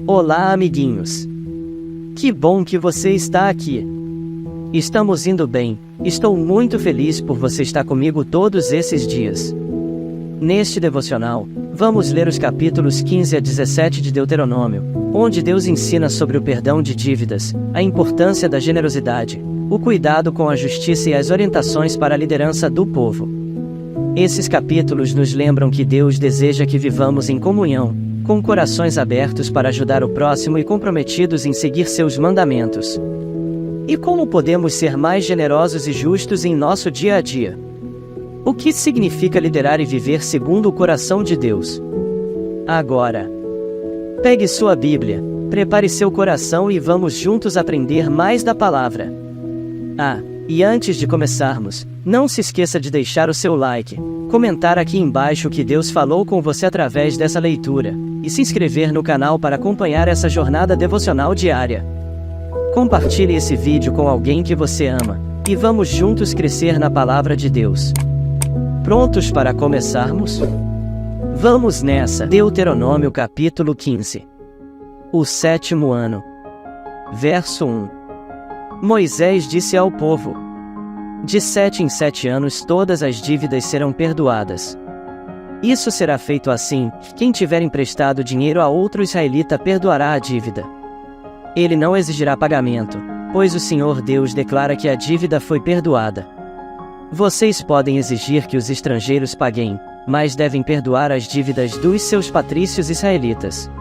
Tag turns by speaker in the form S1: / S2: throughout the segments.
S1: Olá, amiguinhos! Que bom que você está aqui! Estamos indo bem, estou muito feliz por você estar comigo todos esses dias. Neste devocional, vamos ler os capítulos 15 a 17 de Deuteronômio, onde Deus ensina sobre o perdão de dívidas, a importância da generosidade, o cuidado com a justiça e as orientações para a liderança do povo. Esses capítulos nos lembram que Deus deseja que vivamos em comunhão, com corações abertos para ajudar o próximo e comprometidos em seguir seus mandamentos. E como podemos ser mais generosos e justos em nosso dia a dia? O que significa liderar e viver segundo o coração de Deus? Agora, pegue sua Bíblia, prepare seu coração e vamos juntos aprender mais da palavra. E antes de começarmos, não se esqueça de deixar o seu like, comentar aqui embaixo o que Deus falou com você através dessa leitura, e se inscrever no canal para acompanhar essa jornada devocional diária. Compartilhe esse vídeo com alguém que você ama, e vamos juntos crescer na palavra de Deus. Prontos para começarmos? Vamos nessa! Deuteronômio capítulo 15. O 7º ano. Verso 1. Moisés disse ao povo: de 7 em 7 anos todas as dívidas serão perdoadas. Isso será feito assim: quem tiver emprestado dinheiro a outro israelita perdoará a dívida. Ele não exigirá pagamento, pois o Senhor Deus declara que a dívida foi perdoada. Vocês podem exigir que os estrangeiros paguem, mas devem perdoar as dívidas dos seus patrícios israelitas.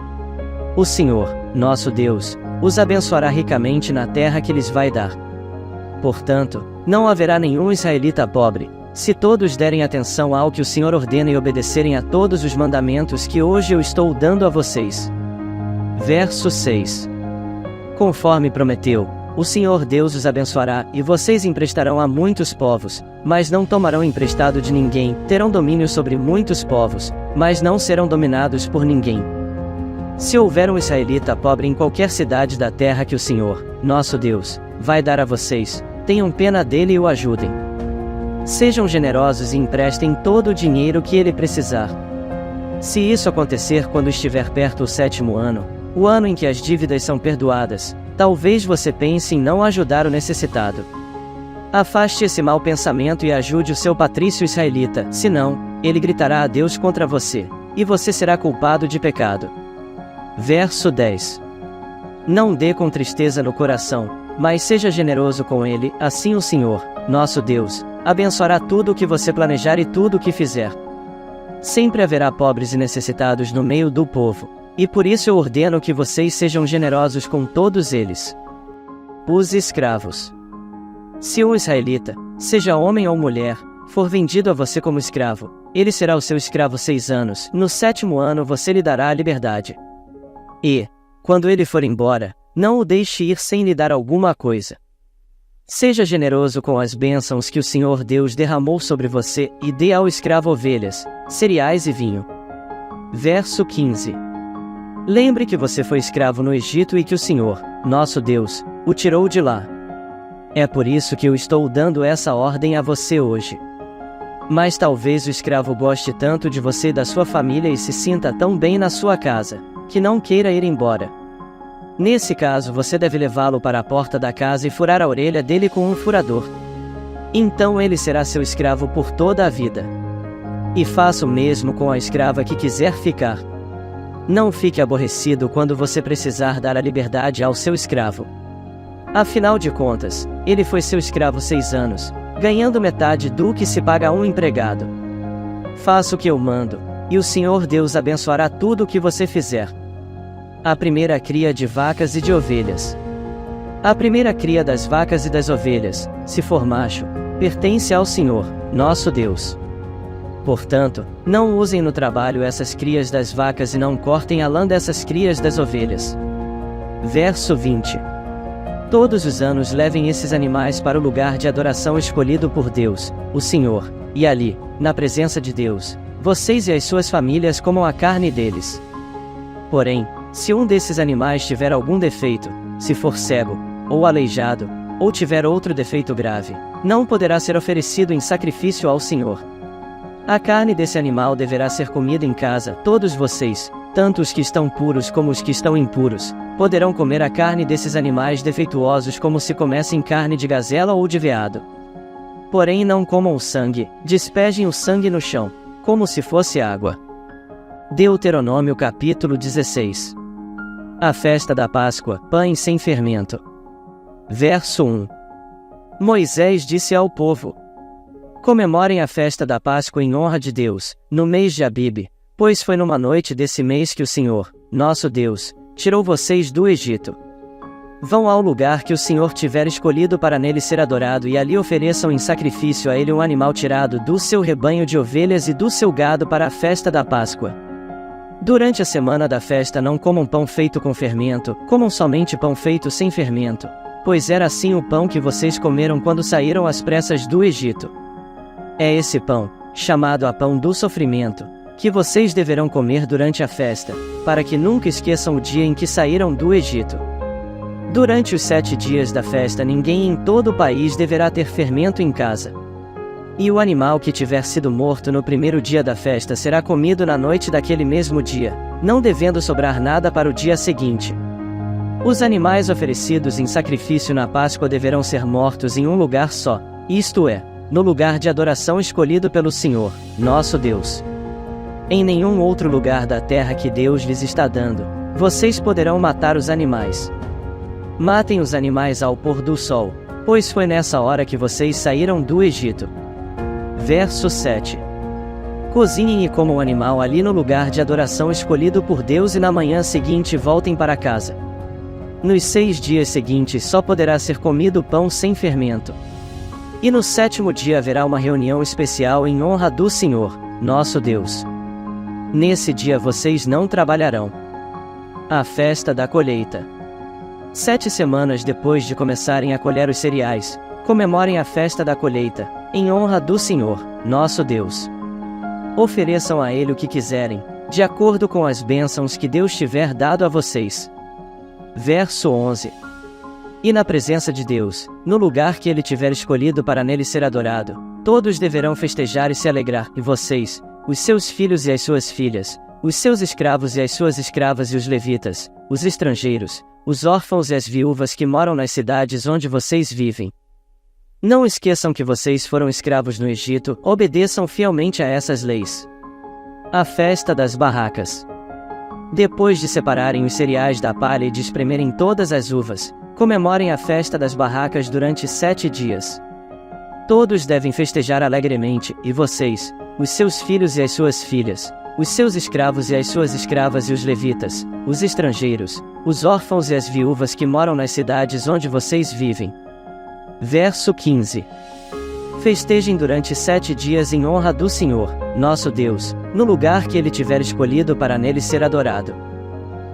S1: O Senhor, nosso Deus, os abençoará ricamente na terra que lhes vai dar. Portanto, não haverá nenhum israelita pobre, se todos derem atenção ao que o Senhor ordena e obedecerem a todos os mandamentos que hoje eu estou dando a vocês. Verso 6. Conforme prometeu, o Senhor Deus os abençoará, e vocês emprestarão a muitos povos, mas não tomarão emprestado de ninguém, terão domínio sobre muitos povos, mas não serão dominados por ninguém. Se houver um israelita pobre em qualquer cidade da terra que o Senhor, nosso Deus, vai dar a vocês, tenham pena dele e o ajudem. Sejam generosos e emprestem todo o dinheiro que ele precisar. Se isso acontecer quando estiver perto o 7º ano, o ano em que as dívidas são perdoadas, talvez você pense em não ajudar o necessitado. Afaste esse mau pensamento e ajude o seu patrício israelita, senão, ele gritará a Deus contra você, e você será culpado de pecado. Verso 10. Não dê com tristeza no coração, mas seja generoso com ele, assim o Senhor, nosso Deus, abençoará tudo o que você planejar e tudo o que fizer. Sempre haverá pobres e necessitados no meio do povo, e por isso eu ordeno que vocês sejam generosos com todos eles. Os escravos. Se um israelita, seja homem ou mulher, for vendido a você como escravo, ele será o seu escravo 6 anos, no 7º ano você lhe dará a liberdade. E, quando ele for embora, não o deixe ir sem lhe dar alguma coisa. Seja generoso com as bênçãos que o Senhor Deus derramou sobre você, e dê ao escravo ovelhas, cereais e vinho. Verso 15. Lembre que você foi escravo no Egito e que o Senhor, nosso Deus, o tirou de lá. É por isso que eu estou dando essa ordem a você hoje. Mas talvez o escravo goste tanto de você e da sua família e se sinta tão bem na sua casa, que não queira ir embora. Nesse caso você deve levá-lo para a porta da casa e furar a orelha dele com um furador. Então ele será seu escravo por toda a vida. E faça o mesmo com a escrava que quiser ficar. Não fique aborrecido quando você precisar dar a liberdade ao seu escravo. Afinal de contas, ele foi seu escravo 6 anos, ganhando metade do que se paga a um empregado. Faça o que eu mando, e o Senhor Deus abençoará tudo o que você fizer. A primeira cria de vacas e de ovelhas. A primeira cria das vacas e das ovelhas, se for macho, pertence ao Senhor, nosso Deus. Portanto, não usem no trabalho essas crias das vacas e não cortem a lã dessas crias das ovelhas. Verso 20. Todos os anos levem esses animais para o lugar de adoração escolhido por Deus, o Senhor, e ali, na presença de Deus, vocês e as suas famílias comam a carne deles. Porém, se um desses animais tiver algum defeito, se for cego, ou aleijado, ou tiver outro defeito grave, não poderá ser oferecido em sacrifício ao Senhor. A carne desse animal deverá ser comida em casa, todos vocês, Tanto os que estão puros como os que estão impuros poderão comer a carne desses animais defeituosos como se comessem carne de gazela ou de veado. Porém não comam o sangue, despejem o sangue no chão, como se fosse água. Deuteronômio capítulo 16. A festa da Páscoa, pães sem fermento. Verso 1. Moisés disse ao povo: comemorem a festa da Páscoa em honra de Deus, no mês de Abibe, pois foi numa noite desse mês que o Senhor, nosso Deus, tirou vocês do Egito. Vão ao lugar que o Senhor tiver escolhido para nele ser adorado e ali ofereçam em sacrifício a ele um animal tirado do seu rebanho de ovelhas e do seu gado para a festa da Páscoa. Durante a semana da festa não comam pão feito com fermento, comam somente pão feito sem fermento, pois era assim o pão que vocês comeram quando saíram às pressas do Egito. É esse pão, chamado a pão do sofrimento, que vocês deverão comer durante a festa, para que nunca esqueçam o dia em que saíram do Egito. Durante os 7 dias da festa ninguém em todo o país deverá ter fermento em casa. E o animal que tiver sido morto no primeiro dia da festa será comido na noite daquele mesmo dia, não devendo sobrar nada para o dia seguinte. Os animais oferecidos em sacrifício na Páscoa deverão ser mortos em um lugar só, isto é, no lugar de adoração escolhido pelo Senhor, nosso Deus. Em nenhum outro lugar da terra que Deus lhes está dando, vocês poderão matar os animais. Matem os animais ao pôr do sol, pois foi nessa hora que vocês saíram do Egito. Verso 7. Cozinhem e comam o animal ali no lugar de adoração escolhido por Deus e na manhã seguinte voltem para casa. Nos 6 dias seguintes só poderá ser comido pão sem fermento. E no 7º dia haverá uma reunião especial em honra do Senhor, nosso Deus. Nesse dia vocês não trabalharão. A festa da colheita. 7 semanas depois de começarem a colher os cereais, comemorem a festa da colheita, em honra do Senhor, nosso Deus. Ofereçam a Ele o que quiserem, de acordo com as bênçãos que Deus tiver dado a vocês. Verso 11. E na presença de Deus, no lugar que Ele tiver escolhido para nele ser adorado, todos deverão festejar e se alegrar, e vocês, os seus filhos e as suas filhas, os seus escravos e as suas escravas e os levitas, os estrangeiros, os órfãos e as viúvas que moram nas cidades onde vocês vivem. Não esqueçam que vocês foram escravos no Egito, obedeçam fielmente a essas leis. A festa das barracas. Depois de separarem os cereais da palha e de espremerem todas as uvas, comemorem a festa das barracas durante 7 dias. Todos devem festejar alegremente, e vocês, os seus filhos e as suas filhas, os seus escravos e as suas escravas e os levitas, os estrangeiros, os órfãos e as viúvas que moram nas cidades onde vocês vivem. Verso 15. Festejem durante 7 dias em honra do Senhor, nosso Deus, no lugar que Ele tiver escolhido para nele ser adorado.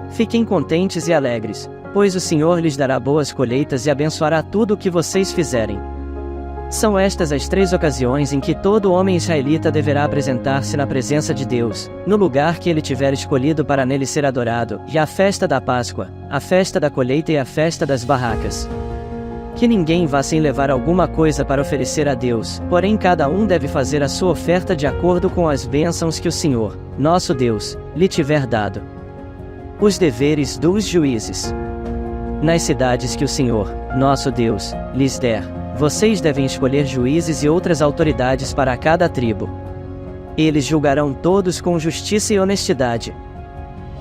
S1: Fiquem contentes e alegres, pois o Senhor lhes dará boas colheitas e abençoará tudo o que vocês fizerem. São estas as 3 ocasiões em que todo homem israelita deverá apresentar-se na presença de Deus, no lugar que Ele tiver escolhido para nele ser adorado, e a festa da Páscoa, a festa da colheita e a festa das barracas. Que ninguém vá sem levar alguma coisa para oferecer a Deus, porém cada um deve fazer a sua oferta de acordo com as bênçãos que o Senhor, nosso Deus, lhe tiver dado. Os deveres dos juízes. Nas cidades que o Senhor, nosso Deus, lhes der, vocês devem escolher juízes e outras autoridades para cada tribo. Eles julgarão todos com justiça e honestidade.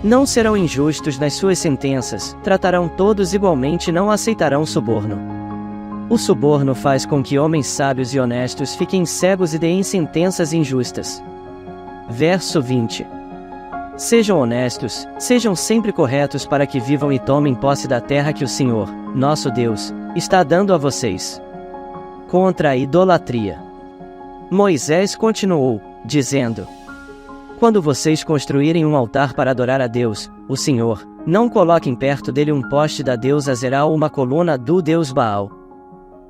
S1: Não serão injustos nas suas sentenças, tratarão todos igualmente e não aceitarão suborno. O suborno faz com que homens sábios e honestos fiquem cegos e deem sentenças injustas. Verso 20. Sejam honestos, sejam sempre corretos para que vivam e tomem posse da terra que o Senhor, nosso Deus, está dando a vocês. Contra a idolatria. Moisés continuou, dizendo: quando vocês construírem um altar para adorar a Deus, o Senhor, não coloquem perto dele um poste da deusa Zerá ou uma coluna do deus Baal.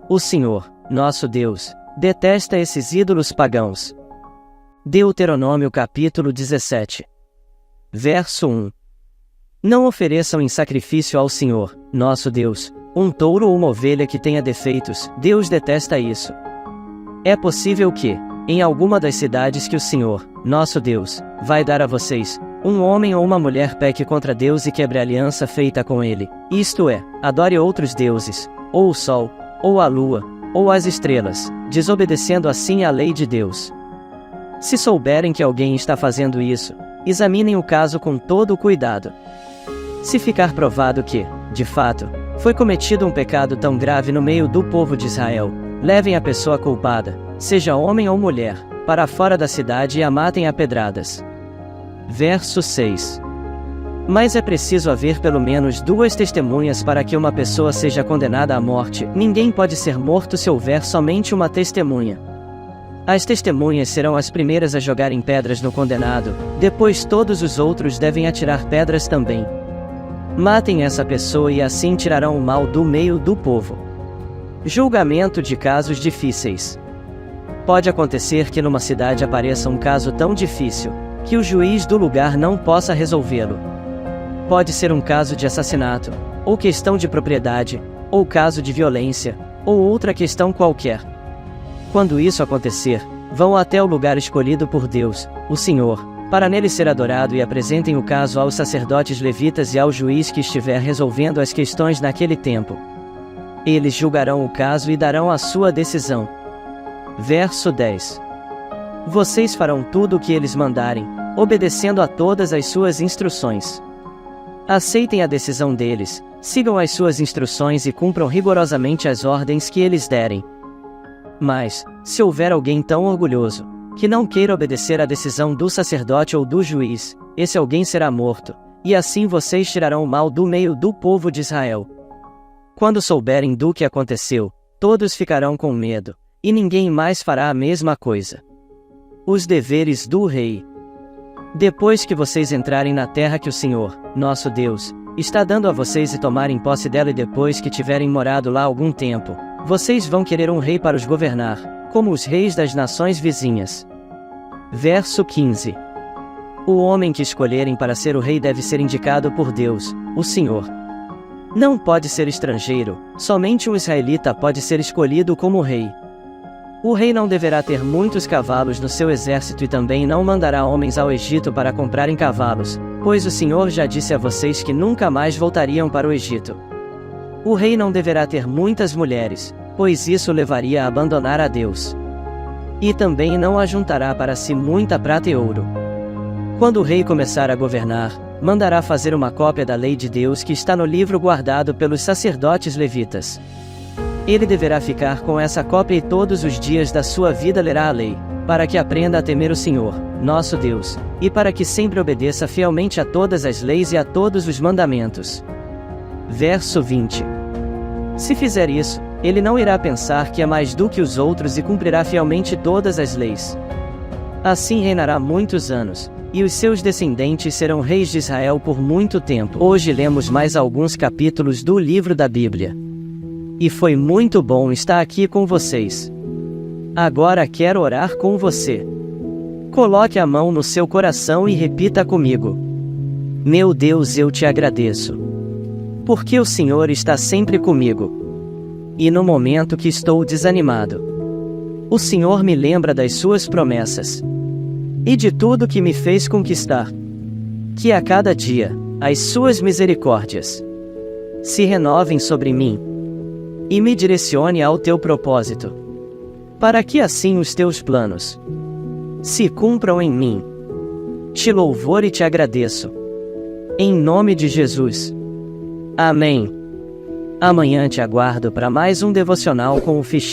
S1: O Senhor, nosso Deus, detesta esses ídolos pagãos. Deuteronômio capítulo 17. Verso 1. Não ofereçam em sacrifício ao Senhor, nosso Deus, um touro ou uma ovelha que tenha defeitos, Deus detesta isso. É possível que, em alguma das cidades que o Senhor, nosso Deus, vai dar a vocês, um homem ou uma mulher peque contra Deus e quebre a aliança feita com ele, isto é, adore outros deuses, ou o sol, ou a lua, ou as estrelas, desobedecendo assim à lei de Deus. Se souberem que alguém está fazendo isso, examinem o caso com todo o cuidado. Se ficar provado que, de fato, foi cometido um pecado tão grave no meio do povo de Israel, levem a pessoa culpada, seja homem ou mulher, para fora da cidade e a matem a pedradas. Verso 6. Mas é preciso haver pelo menos 2 testemunhas para que uma pessoa seja condenada à morte. Ninguém pode ser morto se houver somente uma testemunha. As testemunhas serão as primeiras a jogarem pedras no condenado, depois todos os outros devem atirar pedras também. Matem essa pessoa e assim tirarão o mal do meio do povo. Julgamento de casos difíceis. Pode acontecer que numa cidade apareça um caso tão difícil, que o juiz do lugar não possa resolvê-lo. Pode ser um caso de assassinato, ou questão de propriedade, ou caso de violência, ou outra questão qualquer. Quando isso acontecer, vão até o lugar escolhido por Deus, o Senhor, para nele ser adorado e apresentem o caso aos sacerdotes levitas e ao juiz que estiver resolvendo as questões naquele tempo. Eles julgarão o caso e darão a sua decisão. Verso 10. Vocês farão tudo o que eles mandarem, obedecendo a todas as suas instruções. Aceitem a decisão deles, sigam as suas instruções e cumpram rigorosamente as ordens que eles derem. Mas, se houver alguém tão orgulhoso, que não queira obedecer à decisão do sacerdote ou do juiz, esse alguém será morto, e assim vocês tirarão o mal do meio do povo de Israel. Quando souberem do que aconteceu, todos ficarão com medo, e ninguém mais fará a mesma coisa. Os deveres do rei. Depois que vocês entrarem na terra que o Senhor, nosso Deus, está dando a vocês e tomarem posse dela e depois que tiverem morado lá algum tempo, vocês vão querer um rei para os governar, como os reis das nações vizinhas. Verso 15. O homem que escolherem para ser o rei deve ser indicado por Deus, o Senhor. Não pode ser estrangeiro, somente um israelita pode ser escolhido como rei. O rei não deverá ter muitos cavalos no seu exército e também não mandará homens ao Egito para comprarem cavalos, pois o Senhor já disse a vocês que nunca mais voltariam para o Egito. O rei não deverá ter muitas mulheres, pois isso levaria a abandonar a Deus. E também não ajuntará para si muita prata e ouro. Quando o rei começar a governar, mandará fazer uma cópia da lei de Deus que está no livro guardado pelos sacerdotes levitas. Ele deverá ficar com essa cópia e todos os dias da sua vida lerá a lei, para que aprenda a temer o Senhor, nosso Deus, e para que sempre obedeça fielmente a todas as leis e a todos os mandamentos. Verso 20. Se fizer isso, ele não irá pensar que é mais do que os outros e cumprirá fielmente todas as leis. Assim reinará muitos anos, e os seus descendentes serão reis de Israel por muito tempo. Hoje lemos mais alguns capítulos do livro da Bíblia. E foi muito bom estar aqui com vocês. Agora quero orar com você. Coloque a mão no seu coração e repita comigo. Meu Deus, eu te agradeço. Porque o Senhor está sempre comigo. E no momento que estou desanimado, o Senhor me lembra das suas promessas. E de tudo que me fez conquistar. Que a cada dia, as suas misericórdias se renovem sobre mim. E me direcione ao teu propósito. Para que assim os teus planos se cumpram em mim. Te louvor e te agradeço. Em nome de Jesus. Amém. Amanhã te aguardo para mais um devocional com o fichinho.